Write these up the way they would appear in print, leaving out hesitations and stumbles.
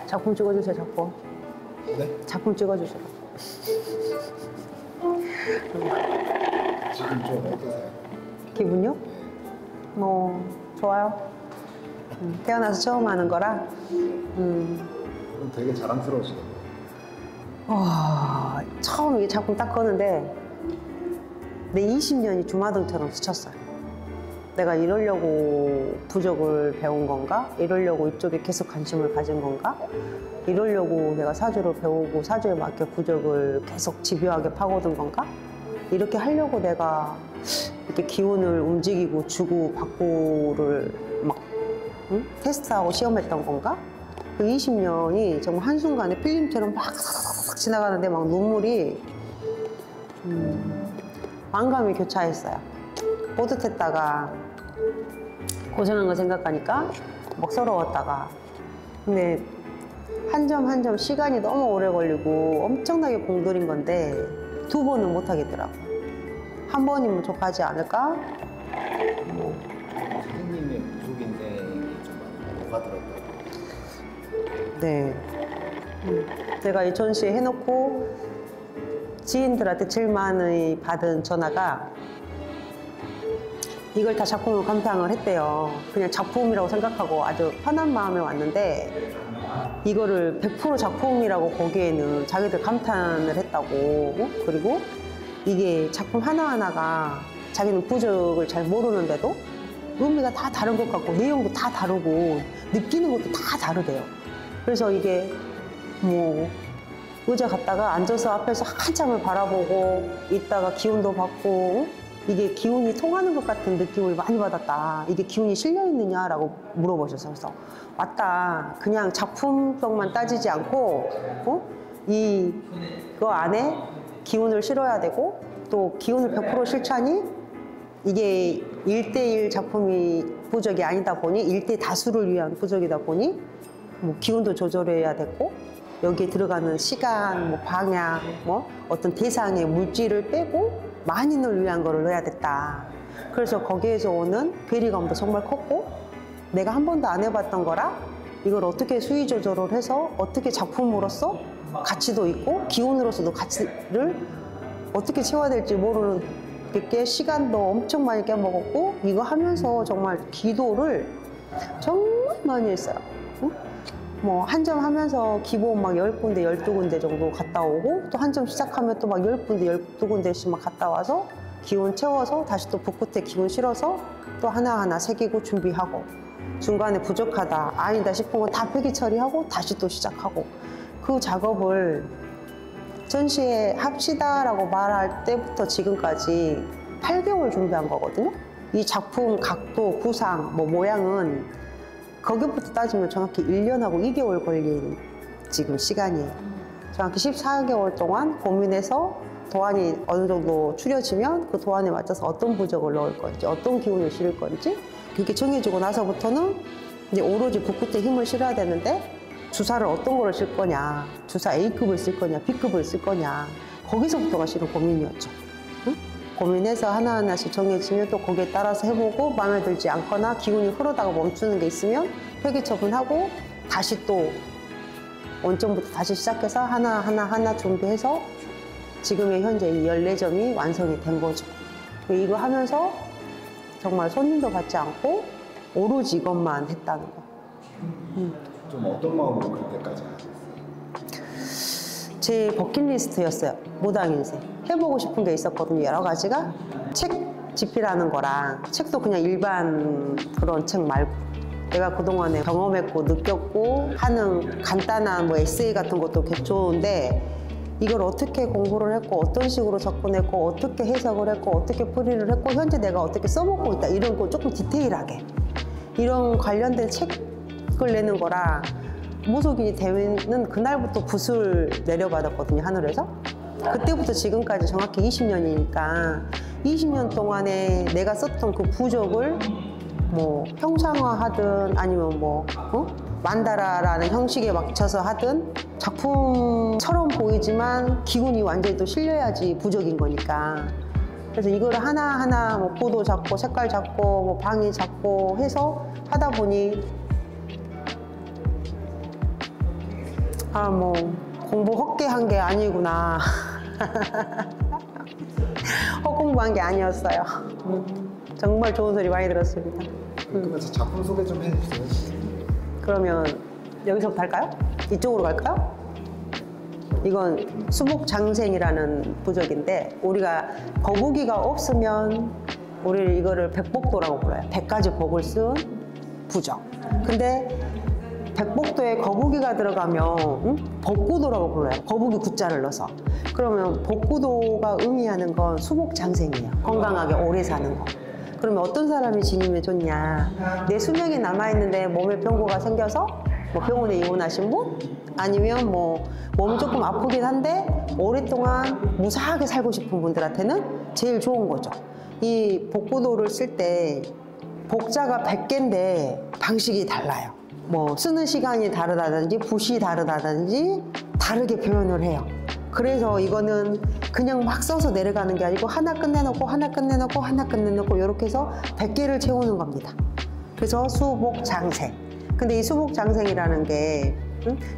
작품 찍어주세요, 작품. 네? 작품 찍어주세요. 지금 좀 어떠세요? 기분요? 뭐 좋아요. 태어나서 처음 하는 거라. 그럼 되게 자랑스러우시네요. 와, 처음 이 작품 딱 거는데 내 20년이 주마등처럼 스쳤어요. 내가 이러려고 부적을 배운 건가? 이러려고 이쪽에 계속 관심을 가진 건가? 이러려고 내가 사주를 배우고 사주에 맞게 부적을 계속 집요하게 파고든 건가? 이렇게 하려고 내가 이렇게 기운을 움직이고 주고 받고를 막 테스트하고 시험했던 건가? 그 20년이 정말 한순간에 필름처럼 막 지나가는데 막 눈물이 만감이 교차했어요. 뿌듯했다가 고생한 거 생각하니까 먹서러웠다가. 근데 한 점 한 점 시간이 너무 오래 걸리고 엄청나게 공들인 건데 2번은 못 하겠더라고요. 한 번이면 족하지 않을까? 선생님의 부족 인생이 좀 많이 녹아들었다고. 네. 제가 이 전시회 해놓고 지인들한테 제일 많이 받은 전화가 이걸 다 작품으로 감상을 했대요. 그냥 작품이라고 생각하고 아주 편한 마음에 왔는데 이거를 100% 작품이라고 보기에는 자기들 감탄을 했다고. 그리고 이게 작품 하나하나가 자기는 부적을 잘 모르는데도 의미가 다 다른 것 같고 내용도 다 다르고 느끼는 것도 다 다르대요. 그래서 이게 뭐 의자 갔다가 앉아서 앞에서 한참을 바라보고 있다가 기운도 받고 이게 기운이 통하는 것 같은 느낌을 많이 받았다. 이게 기운이 실려 있느냐라고 물어보셔서 그래서 맞다. 그냥 작품성만 따지지 않고 이거 안에 기운을 실어야 되고 또 기운을 100% 실천이 이게 1:1 작품이 부적이 아니다 보니 1대 다수를 위한 부적이다 보니 뭐 기운도 조절해야 되고 여기에 들어가는 시간, 뭐 방향, 뭐 어떤 대상의 물질을 빼고 만인을 위한 거를 넣어야 됐다. 그래서 거기에서 오는 괴리감도 정말 컸고 내가 한 번도 안 해봤던 거라 이걸 어떻게 수위 조절을 해서 어떻게 작품으로서 가치도 있고 기운으로서도 가치를 어떻게 채워야 될지 모르는 게 시간도 엄청 많이 깨먹었고 이거 하면서 정말 기도를 정말 많이 했어요. 뭐 한 점 하면서 기본 막 10군데, 12군데 정도 갔다 오고 또 한 점 시작하면 또 막 10군데, 12군데씩 막 갔다 와서 기운 채워서 다시 또 붓끝에 기운 실어서 또 하나하나 새기고 준비하고 중간에 부족하다, 아니다 싶은 건 다 폐기 처리하고 다시 또 시작하고 그 작업을 전시회 합시다라고 말할 때부터 지금까지 8개월 준비한 거거든요. 이 작품 각도, 구상, 뭐 모양은 거기부터 따지면 정확히 1년하고 2개월 걸린 지금 시간이에요. 정확히 14개월 동안 고민해서 도안이 어느 정도 추려지면 그 도안에 맞춰서 어떤 부적을 넣을 건지, 어떤 기운을 실을 건지 그렇게 정해지고 나서부터는 이제 오로지 붓끝에 힘을 실어야 되는데 주사를 어떤 거를 쓸 거냐, 주사 A급을 쓸 거냐, B급을 쓸 거냐 거기서부터가 실은 고민이었죠. 응? 고민해서 하나하나씩 정해지면 또 거기에 따라서 해보고 마음에 들지 않거나 기운이 흐르다가 멈추는 게 있으면 폐기 처분하고 다시 또 원점부터 다시 시작해서 하나 준비해서 지금의 현재 이 14점이 완성이 된 거죠. 이거 하면서 정말 손님도 받지 않고 오로지 이것만 했다는 거. 좀 어떤 마음으로 그때까지 하셨어요? 제 버킷리스트였어요. 무당 인생. 해보고 싶은 게 있었거든요. 여러 가지가. 책 집필하는 거랑 책도 그냥 일반 그런 책 말고 내가 그동안에 경험했고 느꼈고 하는 간단한 뭐 에세이 같은 것도 좋은데 이걸 어떻게 공부를 했고 어떤 식으로 접근했고 어떻게 해석을 했고 어떻게 풀이를 했고 현재 내가 어떻게 써먹고 있다 이런 거 조금 디테일하게 이런 관련된 책을 내는 거라 무속인이 대회는 그날부터 붓을 내려받았거든요, 하늘에서. 그때부터 지금까지 정확히 20년이니까 20년 동안에 내가 썼던 그 부적을 뭐 형상화하든 아니면 뭐 만다라라는 형식에 맞춰서 하든 작품처럼 보이지만 기운이 완전히 또 실려야지 부적인 거니까. 그래서 이거를 하나하나 뭐 고도 잡고 색깔 잡고 뭐 방위 잡고 해서 하다 보니 아, 뭐 공부 헛게 한 게 아니구나. 헛공부한 게 아니었어요. 정말 좋은 소리 많이 들었습니다. 그러면서 작품 소개 좀 해주세요. 그러면 여기서부터 할까요? 이쪽으로 갈까요? 이건 수복장생이라는 부적인데 우리가 거북이가 없으면 우리 이거를 백복도라고 불러요. 100가지 복을 쓴 부적. 근데 백복도에 거북이가 들어가면 복구도라고 불러요. 거북이 구자를 넣어서. 그러면 복구도가 의미하는 건 수복장생이에요. 건강하게 오래 사는 거. 그러면 어떤 사람이 지니면 좋냐? 내 수명이 남아있는데 몸에 병고가 생겨서 뭐 병원에 입원하신 분? 아니면 뭐 몸이 조금 아프긴 한데 오랫동안 무사하게 살고 싶은 분들한테는 제일 좋은 거죠. 이 복구도를 쓸 때 복자가 100개인데 방식이 달라요. 뭐 쓰는 시간이 다르다든지 붓이 다르다든지 다르게 표현을 해요. 그래서 이거는 그냥 막 써서 내려가는 게 아니고 하나 끝내놓고 하나 끝내놓고 하나 끝내놓고 이렇게 해서 100개를 채우는 겁니다. 그래서 수복장생. 근데 이 수복장생이라는 게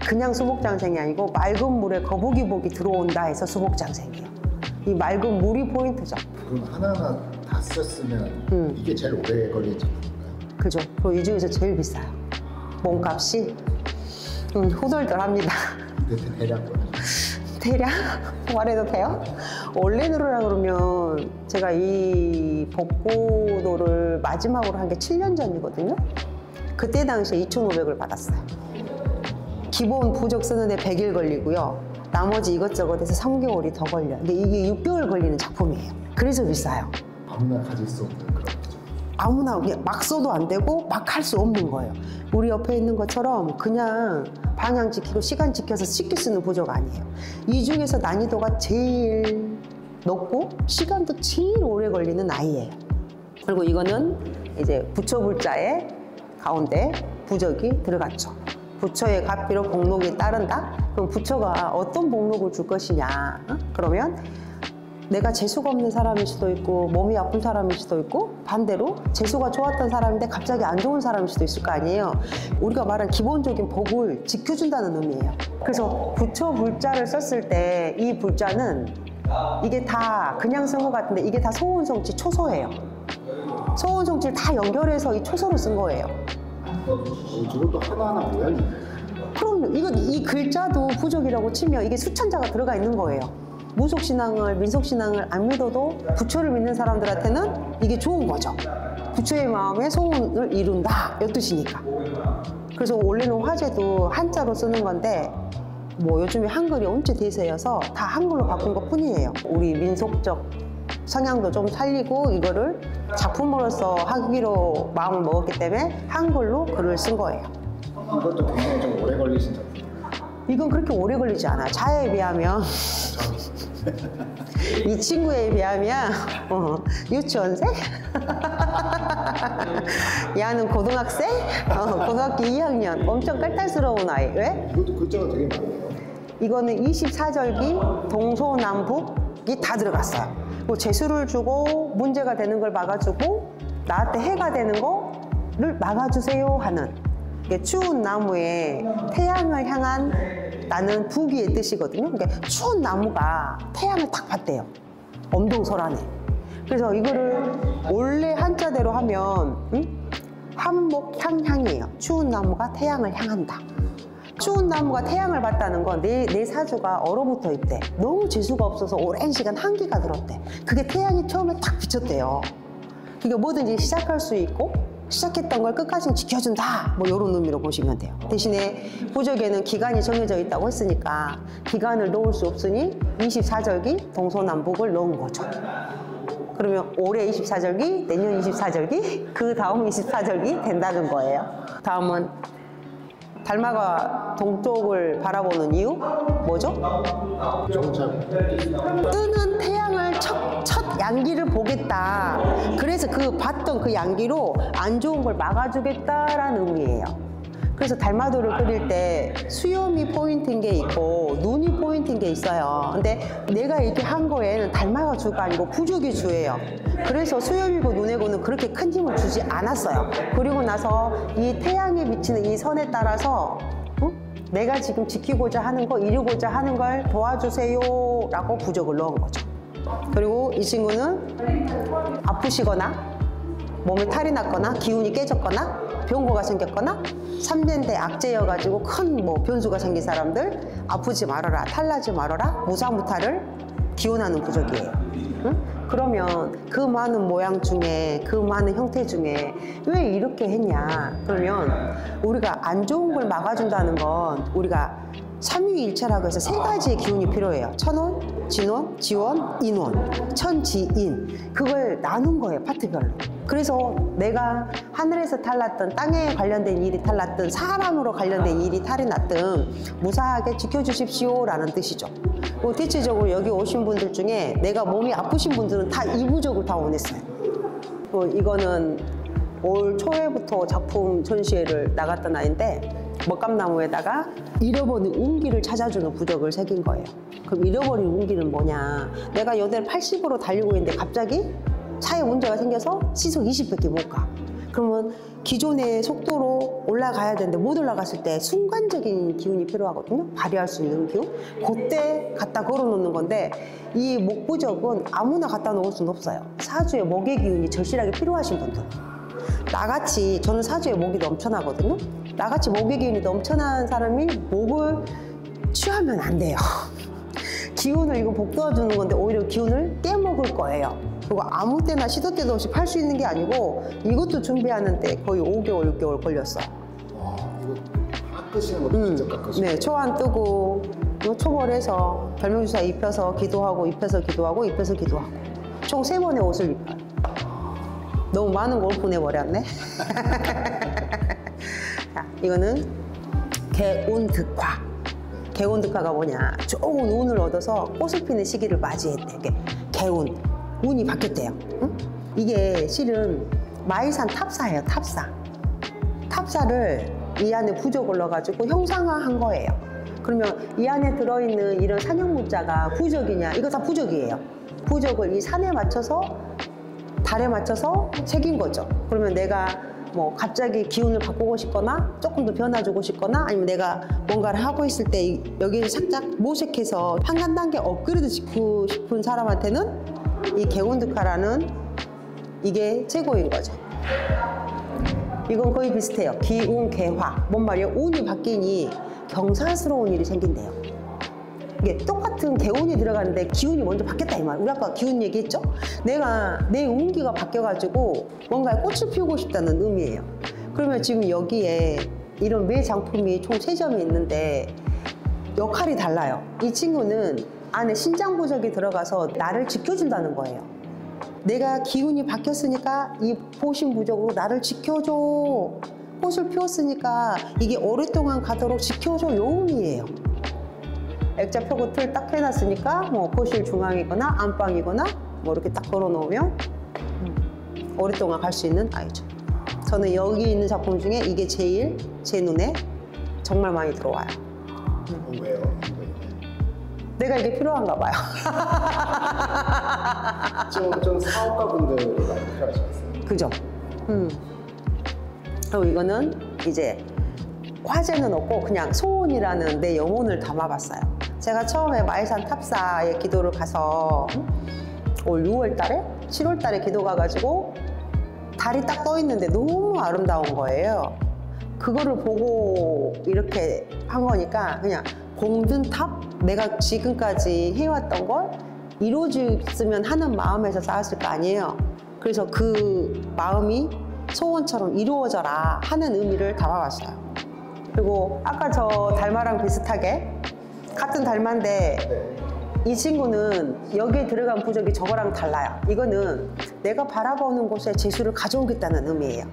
그냥 수복장생이 아니고 맑은 물에 거북이복이 들어온다 해서 수복장생이에요. 이 맑은 물이 포인트죠. 그럼 하나하나 다 썼으면 이게 제일 오래 걸린 작품인가요? 그죠. 그리고 이 중에서 제일 비싸요. 몸값이 후덜덜합니다. 근데 대략 대략 말해도 돼요? 원래대로라 그러면 제가 이 복구도를 마지막으로 한 게 7년 전이거든요. 그때 당시에 2,500을 받았어요. 기본 부적 쓰는데 100일 걸리고요. 나머지 이것저것 해서 3개월이 더 걸려요. 근데 이게 6개월 걸리는 작품이에요. 그래서 비싸요. 아무나 가질 수 없는 그런 거죠. 아무나 그냥 막 써도 안 되고 막 할 수 없는 거예요. 우리 옆에 있는 것처럼 그냥 방향 지키고 시간 지켜서 쉽게 쓰는 부적 아니에요. 이 중에서 난이도가 제일 높고 시간도 제일 오래 걸리는 아이예요. 그리고 이거는 이제 부처불자의 가운데 부적이 들어갔죠. 부처의 갑비로 복록이 따른다? 그럼 부처가 어떤 복록을 줄 것이냐? 그러면 내가 재수가 없는 사람일 수도 있고 몸이 아픈 사람일 수도 있고 반대로 재수가 좋았던 사람인데 갑자기 안 좋은 사람일 수도 있을 거 아니에요. 우리가 말한 기본적인 복을 지켜준다는 의미예요. 그래서 부처 불자를 썼을 때 이 불자는 이게 다 그냥 쓴 것 같은데 이게 다 소원성치 초소예요. 소원성치를 다 연결해서 이 초소로 쓴 거예요. 저것도 하나하나 모양이 그럼 이 글자도 부적이라고 치면 이게 수천자가 들어가 있는 거예요. 무속신앙을 민속신앙을 안 믿어도 부처를 믿는 사람들한테는 이게 좋은 거죠. 부처의 마음에 소원을 이룬다 이 뜻이니까. 그래서 원래는 화제도 한자로 쓰는 건데 뭐 요즘에 한글이 온체 대세여서 다 한글로 바꾼 것 뿐이에요. 우리 민속적 성향도 좀 살리고 이거를 작품으로서 하기로 마음을 먹었기 때문에 한글로 글을 쓴 거예요. 이것도 굉장히 좀 오래 걸리신 작품. 이건 그렇게 오래 걸리지 않아요. 자에 비하면 이 친구에 비하면 유치원생? 얘는 고등학생? 고등학교 2학년. 엄청 깔깔스러운 아이. 왜? 이것도 글자가 되게 많네요. 이거는 24절기 동서남북이 다 들어갔어요. 뭐 재수를 주고 문제가 되는 걸 막아주고 나한테 해가 되는 거를 막아주세요 하는 이게 추운 나무에 태양을 향한 나는 북이의 뜻이거든요. 그러니까 추운 나무가 태양을 딱 받대요. 엄동설안에. 그래서 이거를 원래 한자대로 하면 한목향향이에요. 추운 나무가 태양을 향한다. 추운 나무가 태양을 받다는 건 내 사주가 얼어붙어 있대. 너무 재수가 없어서 오랜 시간 한기가 들었대. 그게 태양이 처음에 딱 비쳤대요. 그러니까 뭐든지 시작할 수 있고 시작했던 걸 끝까지 지켜준다. 뭐 이런 의미로 보시면 돼요. 대신에 부적에는 기간이 정해져 있다고 했으니까 기간을 놓을 수 없으니 24절기 동서남북을 넣은 거죠. 그러면 올해 24절기, 내년 24절기, 그 다음 24절기 된다는 거예요. 다음은 달마가 동쪽을 바라보는 이유? 뭐죠? 뜨는 태양을 첫 양기를 보겠다. 그래서 그 봤던 그 양기로 안 좋은 걸 막아주겠다라는 의미예요. 그래서 달마도를 그릴 때 수염이 포인트인 게 있고 눈이 포인트인 게 있어요. 근데 내가 이렇게 한 거에는 달마가 주가 아니고 부적이 주예요. 그래서 수염이고 눈에고는 그렇게 큰 힘을 주지 않았어요. 그리고 나서 이 태양에 비치는 이 선에 따라서 내가 지금 지키고자 하는 거, 이루고자 하는 걸 도와주세요 라고 부적을 넣은 거죠. 그리고 이 친구는 아프시거나 몸에 탈이 났거나 기운이 깨졌거나 병고가 생겼거나 3년대 악재여가지고 큰 뭐 변수가 생긴 사람들, 아프지 말아라, 탈나지 말아라, 무사무탈을 기원하는 부적이에요. 응? 그러면 그 많은 모양 중에, 그 많은 형태 중에 왜 이렇게 했냐? 그러면 우리가 안 좋은 걸 막아준다는 건 우리가 삼위일체라고 해서 3가지의 기운이 필요해요. 천원, 진원, 지원, 인원. 천지인. 그걸 나눈 거예요, 파트별로. 그래서 내가 하늘에서 탈났든 땅에 관련된 일이 탈났든 사람으로 관련된 일이 탈이 났든 무사하게 지켜주십시오 라는 뜻이죠. 대체적으로 여기 오신 분들 중에 내가 몸이 아프신 분들은 다 이 부적을 다 원했어요. 이거는 올 초에부터 작품 전시회를 나갔던 아이인데 먹감나무에다가 잃어버린 운기를 찾아주는 부적을 새긴 거예요. 그럼 잃어버린 운기는 뭐냐? 내가 여대를 80으로 달리고 있는데 갑자기 차에 문제가 생겨서 시속 20밖에 못 가. 그러면 기존의 속도로 올라가야 되는데 못 올라갔을 때 순간적인 기운이 필요하거든요. 발휘할 수 있는 기운. 그때 갖다 걸어놓는 건데 이 목부적은 아무나 갖다 놓을 수는 없어요. 사주에 목의 기운이 절실하게 필요하신 분들. 나같이, 저는 사주에 목이 넘쳐나거든요. 나같이 목의 기운이 넘쳐나는 사람이 목을 취하면 안 돼요. 기운을 이거 복도와주는 건데 오히려 기운을 깨먹을 거예요. 그리고 아무 때나 시도 때도 없이 팔 수 있는 게 아니고 이것도 준비하는데 거의 5개월, 6개월 걸렸어요. 와, 이거 깎으시는 것도 직접 깎으시고. 네, 초안 뜨고 초벌해서 결명주사 입혀서 기도하고 입혀서 기도하고 입혀서 기도하고 총 3번의 옷을 입혀요. 너무 많은 걸 보내버렸네. 자, 이거는 개운득화. 개운득화가 뭐냐? 좋은 운을 얻어서 꽃을 피는 시기를 맞이했대. 이게 개운. 운이 바뀌었대요. 응? 이게 실은 마이산 탑사예요, 탑사. 탑사를 이 안에 부적을 넣어가지고 형상화한 거예요. 그러면 이 안에 들어있는 이런 산형 문자가 부적이냐? 이거 다 부적이에요. 부적을 이 산에 맞춰서, 달에 맞춰서 새긴 거죠. 그러면 내가 뭐 갑자기 기운을 바꾸고 싶거나 조금 더 변화주고 싶거나 아니면 내가 뭔가를 하고 있을 때 여기를 살짝 모색해서 한 단계 업그레이드 시키고 싶은 사람한테는 이 개운득화라는 이게 최고인 거죠. 이건 거의 비슷해요. 기운, 개화. 뭔 말이에요? 운이 바뀌니 경사스러운 일이 생긴대요. 이게 똑같은 개운이 들어가는데 기운이 먼저 바뀌었다 이 말. 우리 아까 기운 얘기했죠? 내가 내 운기가 바뀌어가지고 뭔가에 꽃을 피우고 싶다는 의미예요. 그러면 지금 여기에 이런 매 장품이 총 3점이 있는데 역할이 달라요. 이 친구는 안에 신장부적이 들어가서 나를 지켜준다는 거예요. 내가 기운이 바뀌었으니까 이 보신부적으로 나를 지켜줘. 꽃을 피웠으니까 이게 오랫동안 가도록 지켜줘. 요 의미예요. 액자 펴고 틀 딱 해놨으니까 뭐 거실 중앙이거나 안방이거나 뭐 이렇게 딱 걸어놓으면 오랫동안 갈 수 있는 아이죠. 저는 여기 있는 작품 중에 이게 제일 제 눈에 정말 많이 들어와요. 왜요? 내가 이게 필요한가 봐요. 좀 사업가분들 많이 필요하시겠어요? 그죠? 그리고 이거는 이제 화제는 없고 그냥 소원이라는 내 영혼을 담아봤어요. 제가 처음에 마이산 탑사에 기도를 가서 올 6월 달에? 7월 달에 기도 가가지고 달이 딱 떠 있는데 너무 아름다운 거예요. 그거를 보고 이렇게 한 거니까 그냥 공든탑? 내가 지금까지 해왔던 걸 이루어졌으면 하는 마음에서 쌓았을 거 아니에요. 그래서 그 마음이 소원처럼 이루어져라 하는 의미를 담아봤어요. 그리고 아까 저 달마랑 비슷하게 같은 달마인데 이 친구는 여기에 들어간 부적이 저거랑 달라요. 이거는 내가 바라보는 곳에 재수를 가져오겠다는 의미예요.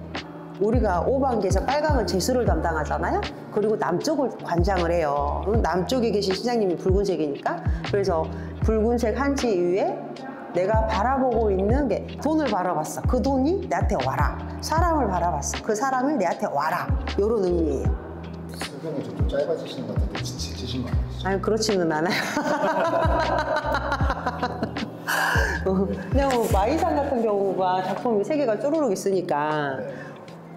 우리가 오방기에서 빨강은 재수를 담당하잖아요. 그리고 남쪽을 관장을 해요. 남쪽에 계신 신장님이 붉은색이니까. 그래서 붉은색 한지 위에 내가 바라보고 있는 게 돈을 바라봤어. 그 돈이 내한테 와라. 사람을 바라봤어. 그 사람이 내한테 와라. 이런 의미예요. 설명이 좀 짧아지시는 것 같은데 지치신 거 아니시죠? 아니 그렇지는 않아요. 그냥 뭐 마이산 같은 경우가 작품이 3개가 쪼르륵 있으니까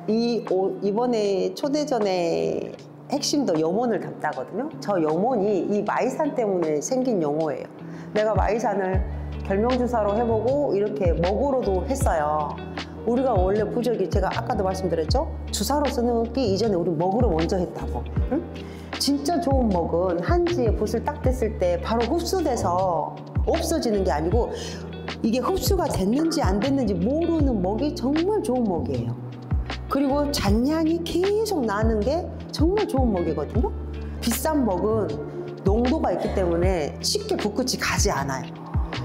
이번에 초대전에 핵심도 염원을 담다거든요. 저 염원이 이 마이산 때문에 생긴 용어예요. 내가 마이산을 결명주사로 해보고 이렇게 먹으로도 했어요. 우리가 원래 부적이 제가 아까도 말씀드렸죠? 주사로 쓰는 게 이전에 우리 먹으로 먼저 했다고. 응? 진짜 좋은 먹은 한지에 붓을 딱 댔을 때 바로 흡수돼서 없어지는 게 아니고 이게 흡수가 됐는지 안 됐는지 모르는 먹이 정말 좋은 먹이에요. 그리고 잔향이 계속 나는 게 정말 좋은 먹이거든요. 비싼 먹은 농도가 있기 때문에 쉽게 붓끝이 가지 않아요.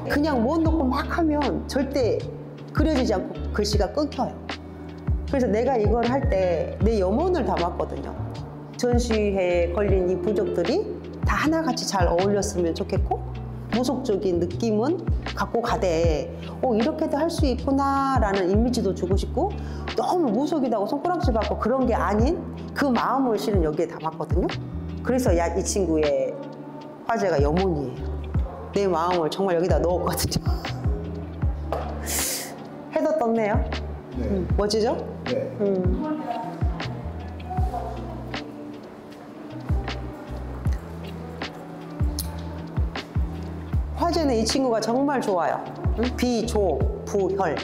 그냥 못 넣고 막 하면 절대 그려지지 않고 글씨가 끊겨요. 그래서 내가 이걸 할 때 내 염원을 담았거든요. 전시회에 걸린 이 부적들이 다 하나같이 잘 어울렸으면 좋겠고 무속적인 느낌은 갖고 가되 이렇게도 할 수 있구나 라는 이미지도 주고 싶고 너무 무속이다고 손가락질 받고 그런 게 아닌 그 마음을 실은 여기에 담았거든요. 그래서 이 친구의 화제가 염원이에요. 내 마음을 정말 여기다 넣었거든요. 해도 떴네요. 네. 멋지죠? 네. 화제는 이 친구가 정말 좋아요. 비조, 부혈.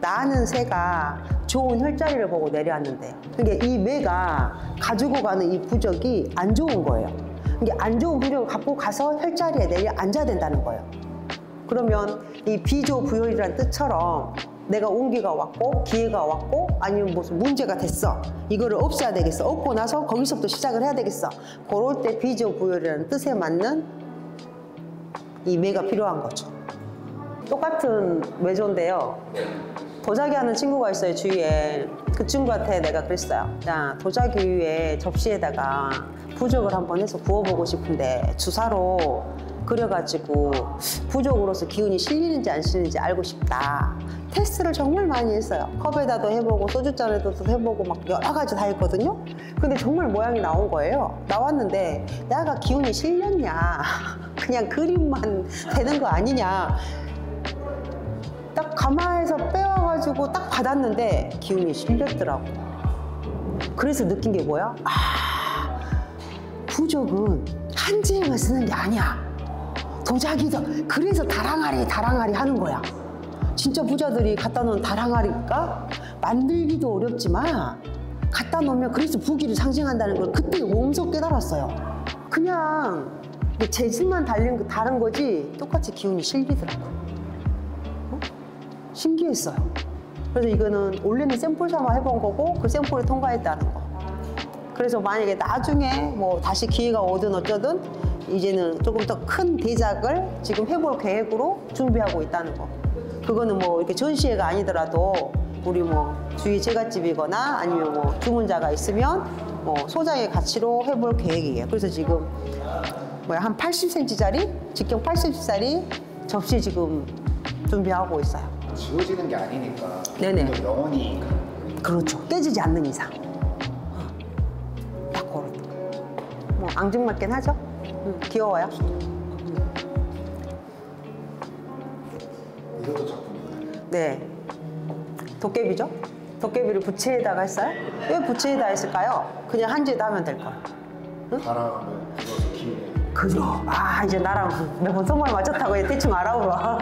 나는 새가 좋은 혈자리를 보고 내려왔는데요. 그러니까 이 매가 가지고 가는 이 부적이 안 좋은 거예요. 그러니까 안 좋은 부적을 갖고 가서 혈자리에 내려 앉아야 된다는 거예요. 그러면 이 비조부혈이라는 뜻처럼 내가 운기가 왔고 기회가 왔고 아니면 무슨 문제가 됐어. 이거를 없애야 되겠어. 없고 나서 거기서부터 시작을 해야 되겠어. 그럴 때 비조부혈이라는 뜻에 맞는 이 매가 필요한 거죠. 똑같은 매조인데요. 도자기 하는 친구가 있어요, 주위에. 그 친구한테 내가 그랬어요. 야, 도자기 위에 접시에다가 부적을 한번 해서 구워보고 싶은데 주사로 그려가지고 부적으로서 기운이 실리는지 안 실리는지 알고 싶다. 테스트를 정말 많이 했어요. 컵에다도 해보고 소주잔에도 해보고 막 여러 가지 다 했거든요. 근데 정말 모양이 나온 거예요. 나왔는데 내가 기운이 실렸냐 그냥 그림만 되는 거 아니냐. 딱 가마에서 빼와가지고 딱 받았는데 기운이 실렸더라고. 그래서 느낀 게 뭐야? 부적은 한지에만 쓰는 게 아니야. 도자기도. 그래서 다랑아리 하는 거야. 진짜 부자들이 갖다 놓은 다랑아리가 만들기도 어렵지만 갖다 놓으면 그래서 부기를 상징한다는 걸 그때 몸소 깨달았어요. 그냥 재질만 다른 거지 똑같이 기운이 실리더라고요. 신기했어요. 그래서 이거는 원래는 샘플 삼아 해본 거고 그 샘플이 통과했다는 거. 그래서 만약에 나중에 뭐 다시 기회가 오든 어쩌든 이제는 조금 더 큰 대작을 지금 해볼 계획으로 준비하고 있다는 거. 그거는 뭐 이렇게 전시회가 아니더라도 우리 뭐 주위 제갓집이거나 아니면 뭐 주문자가 있으면 뭐 소장의 가치로 해볼 계획이에요. 그래서 지금 뭐야 한 80cm짜리 직경 80cm짜리 접시 지금 준비하고 있어요. 지워지는 게 아니니까. 네네. 또 영원히. 그렇죠. 깨지지 않는 이상. 딱 그런. 뭐 앙증맞긴 하죠. 귀여워요. 이것도 작품이에요. 네. 도깨비죠? 도깨비를 부채에다가 했어요? 왜 부채에다 했을까요? 그냥 한지에다 하면 될 걸. 바람을 불어서 기운이. 그죠? 이제 나랑 몇 번 선물 맞췄다고 대충 알아보라.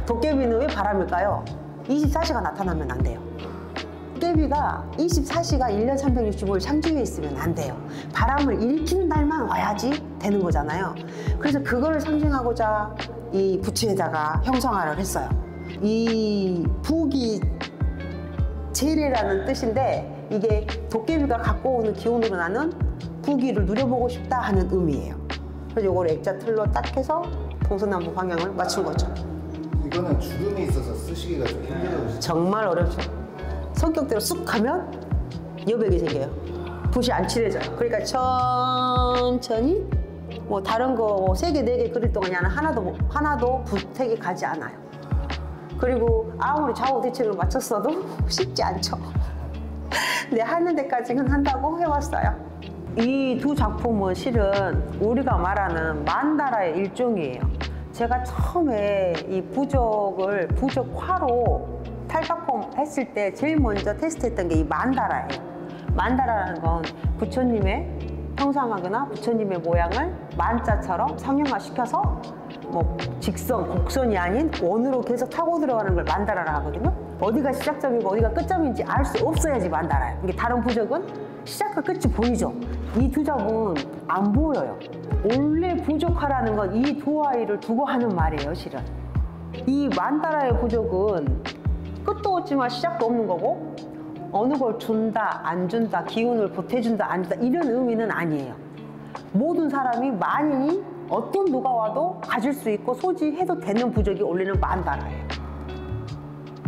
도깨비는 왜 바람일까요? 24시가 나타나면 안 돼요. 도깨비가 24시가 1년 365일 상주에 있으면 안 돼요. 바람을 일으키는 날만 와야지 되는 거잖아요. 그래서 그거를 상징하고자 이 부채에다가 형상화를 했어요. 이 부기 제례라는 뜻인데 이게 도깨비가 갖고 오는 기운으로 나는 부기를 누려보고 싶다 하는 의미예요. 그래서 이걸 액자 틀로 딱 해서 동서남북 방향을 맞춘 거죠. 이거는 주름이 있어서 쓰시기가 좀 힘들어요. 정말 어렵죠. 성격대로 쑥 가면 여백이 생겨요. 붓이 안 칠해져요. 그러니까 천천히 뭐 다른 거 3개, 4개 그릴 동안 하나도 붓색이 가지 않아요. 그리고 아무리 좌우 대칭을 맞췄어도 쉽지 않죠. 근데 하는 데까지는 한다고 해왔어요. 이 두 작품은 실은 우리가 말하는 만다라의 일종이에요. 제가 처음에 이 부적화로 탈바꿈 했을 때 제일 먼저 테스트했던 게 이 만다라예요. 만다라는 건 부처님의 형상하거나 부처님의 모양을 만자처럼 상형화시켜서 뭐 직선, 곡선이 아닌 원으로 계속 타고 들어가는 걸 만다라라 하거든요. 어디가 시작점이고 어디가 끝점인지 알 수 없어야지 만다라예요. 이게 다른 부적은 시작과 끝이 보이죠. 이 두 적은 안 보여요. 원래 부적하라는 건 이 두 아이를 두고 하는 말이에요, 실은. 이 만다라의 부적은 끝도 없지만 시작도 없는 거고 어느 걸 준다, 안 준다, 기운을 보태준다, 안 준다 이런 의미는 아니에요. 모든 사람이 만인이 어떤 누가 와도 가질 수 있고 소지해도 되는 부적이 원래는 만다라예요.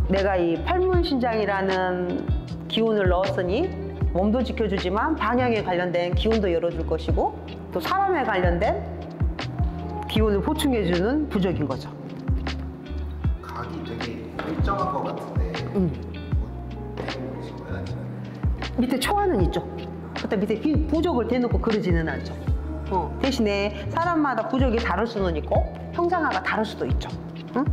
내가 이 팔문신장이라는 기운을 넣었으니 몸도 지켜주지만 방향에 관련된 기운도 열어줄 것이고 또 사람에 관련된 기운을 보충해주는 부적인 거죠. 각이 되게 일정한 것 같은데 대부분이신 거예요? 아니면 밑에 초안은 있죠. 그때 밑에 부적을 대놓고 그러지는 않죠. 대신에 사람마다 부적이 다를 수는 있고 형상화가 다를 수도 있죠. 응?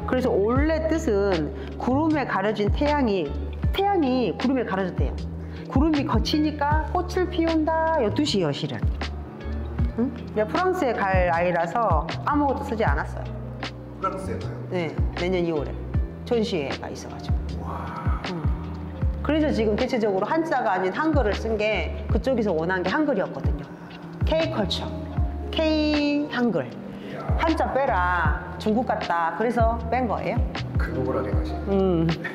그래서 원래 뜻은 구름에 가려진 태양이 구름에 가려졌대요. 구름이 거치니까 꽃을 피운다 이 뜻이에요, 실은. 응? 내가 프랑스에 갈 아이라서 아무것도 쓰지 않았어요. 프랑스에 가요? 네, 내년 2월에 전시회가 있어가지고. 와. 그래서 지금 대체적으로 한자가 아닌 한글을 쓴 게 그쪽에서 원한 게 한글이었거든요. K컬처, K 한글. 한자 빼라, 중국 같다. 그래서 뺀 거예요. 글로벌하게 가시.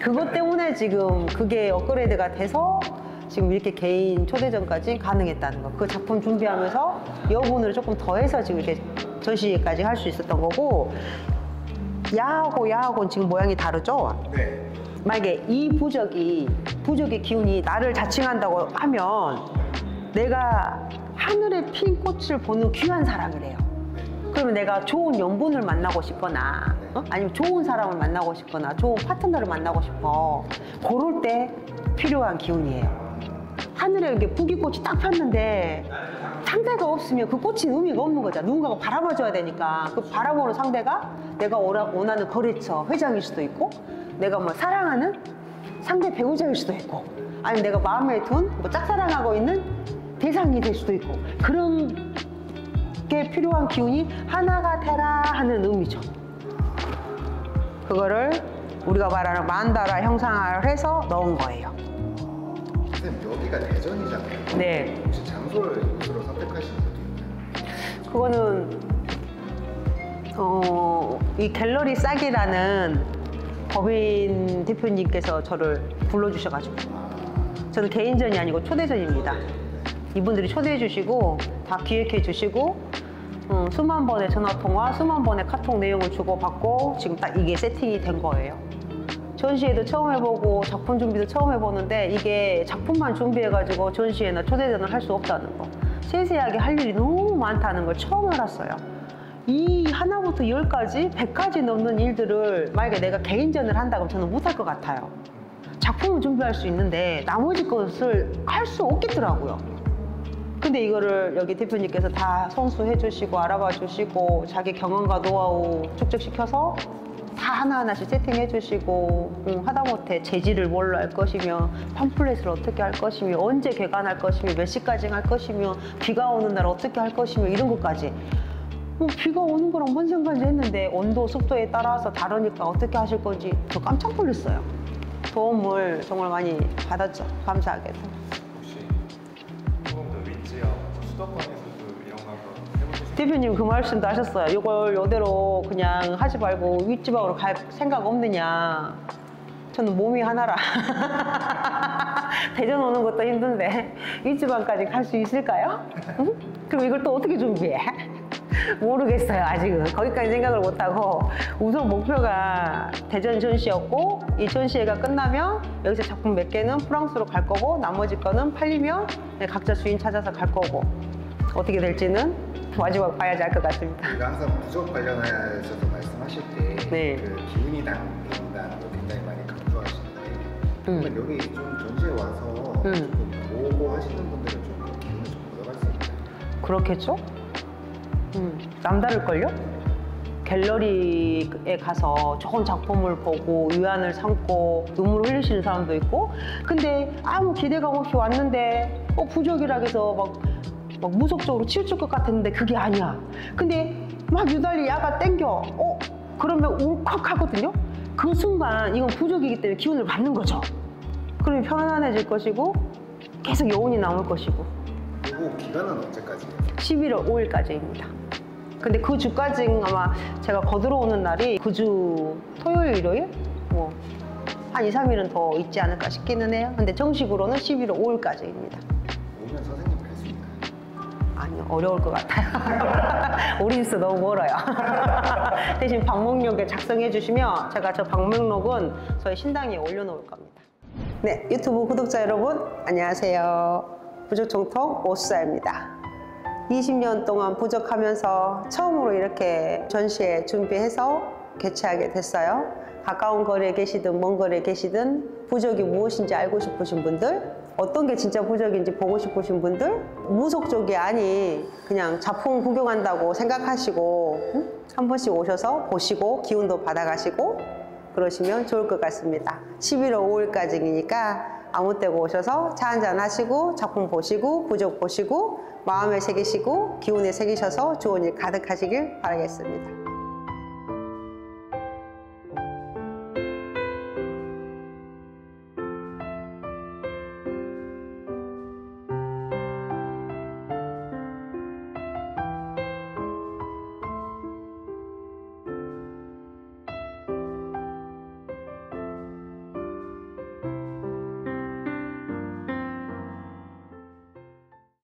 그것 때문에 지금 그게 업그레이드가 돼서 지금 이렇게 개인 초대전까지 가능했다는 거. 그 작품 준비하면서 여분을 조금 더해서 지금 이렇게 전시까지 할 수 있었던 거고, 야하고는 지금 모양이 다르죠? 네. 만약에 이 부적의 기운이 나를 자칭한다고 하면 내가 하늘에 핀 꽃을 보는 귀한 사람이래요. 그러면 내가 좋은 연분을 만나고 싶거나 아니면 좋은 사람을 만나고 싶거나 좋은 파트너를 만나고 싶어. 그럴 때 필요한 기운이에요. 하늘에 이렇게 부귀꽃이 딱 폈는데 상대가 없으면 그 꽃이 의미가 없는 거잖아. 누군가가 바라봐줘야 되니까 그 바라보는 상대가 내가 원하는 거래처 회장일 수도 있고 내가 뭐 사랑하는 상대 배우자일 수도 있고 아니면 내가 마음에 둔 뭐 짝사랑하고 있는 대상이 될 수도 있고 그런 게 필요한 기운이 하나가 되라 하는 의미죠. 그거를 우리가 말하는 만다라 형상화를 해서 넣은 거예요. 선생님 여기가 대전이잖아요. 네. 혹시 장소를 이곳으로 선택하신 것도 있나요? 그거는 이 갤러리 싹이라는 법인 대표님께서 저를 불러주셔가지고 저는 개인전이 아니고 초대전입니다. 이분들이 초대해 주시고 다 기획해 주시고 수만 번의 전화통화, 수만 번의 카톡 내용을 주고받고 지금 딱 이게 세팅이 된 거예요. 전시회도 처음 해보고 작품 준비도 처음 해보는데 이게 작품만 준비해가지고 전시회나 초대전을 할 수 없다는 거 세세하게 할 일이 너무 많다는 걸 처음 알았어요. 이 하나부터 10까지, 100까지 넘는 일들을 만약에 내가 개인전을 한다 그러면 저는 못할 것 같아요. 작품을 준비할 수 있는데 나머지 것을 할 수 없겠더라고요. 근데 이거를 여기 대표님께서 다 성수해 주시고 알아봐 주시고 자기 경험과 노하우 축적시켜서 다 하나하나씩 세팅해 주시고 하다못해 재질을 뭘로 할 것이며 팜플렛을 어떻게 할 것이며 언제 개관할 것이며 몇 시까지 할 것이며 비가 오는 날 어떻게 할 것이며 이런 것까지 비가 오는 거랑 뭔 상관이 했는데 온도, 습도에 따라서 다르니까 어떻게 하실 건지 저 깜짝 놀랐어요. 도움을 정말 많이 받았죠. 감사하게도. 혹시 조금 더 윗지역 수도권에서도 이런 거 한번 해보셨어요? 대표님 그 말씀도 하셨어요. 이걸 이대로 그냥 하지 말고 윗지방으로 갈 생각 없느냐. 저는 몸이 하나라. 대전 오는 것도 힘든데 윗지방까지 갈 수 있을까요? 응? 그럼 이걸 또 어떻게 준비해? 모르겠어요. 아직은 거기까지 생각을 못하고 우선 목표가 대전 전시였고 이 전시회가 끝나면 여기서 작품 몇 개는 프랑스로 갈 거고 나머지 거는 팔리면 각자 주인 찾아서 갈 거고 어떻게 될지는 마지막 봐야지 알 것 같습니다. 우리가 항상 부적 관련해서도 말씀하실 때 네. 그 기운이 담긴다는 걸 굉장히 많이 강조하시는데 그러면 여기 좀 전시회 와서 좀 보고 하시는 분들은 좀 그 기운을 좀 얻어갈 수 있나요? 그렇겠죠? 남다를걸요? 갤러리에 가서 좋은 작품을 보고 위안을 삼고 눈물을 흘리시는 사람도 있고, 근데 아무 기대감 없이 왔는데 부적이라 해서 막 무속적으로 치우칠 것 같았는데 그게 아니야. 근데 막 유달리 야가 땡겨. 그러면 울컥하거든요. 그 순간 이건 부적이기 때문에 기운을 받는 거죠. 그러면 편안해질 것이고 계속 여운이 남을 것이고. 그리고 기간은 언제까지예요? 11월 5일까지입니다. 근데 그 주까지 아마 제가 거들어오는 날이 그 주 토요일, 일요일? 한 2, 3일은 더 있지 않을까 싶기는 해요. 근데 정식으로는 11월 5일까지입니다. 오면 선생님 뵐 수 있나요? 아니요, 어려울 것 같아요. 우리 집도 너무 멀어요. 대신 방문록에 작성해 주시면 제가 저 방문록은 저희 신당에 올려놓을 겁니다. 네, 유튜브 구독자 여러분 안녕하세요. 부적정통 오수자입니다. 20년 동안 부적하면서 처음으로 이렇게 전시회 준비해서 개최하게 됐어요. 가까운 거리에 계시든 먼 거리에 계시든 부적이 무엇인지 알고 싶으신 분들, 어떤 게 진짜 부적인지 보고 싶으신 분들, 무속 쪽이 아닌 그냥 작품 구경한다고 생각하시고 한 번씩 오셔서 보시고 기운도 받아가시고 그러시면 좋을 것 같습니다. 11월 5일까지니까 아무 때고 오셔서 차 한잔 하시고 작품 보시고 부적 보시고 마음에 새기시고 기운에 새기셔서 좋은 일 가득하시길 바라겠습니다.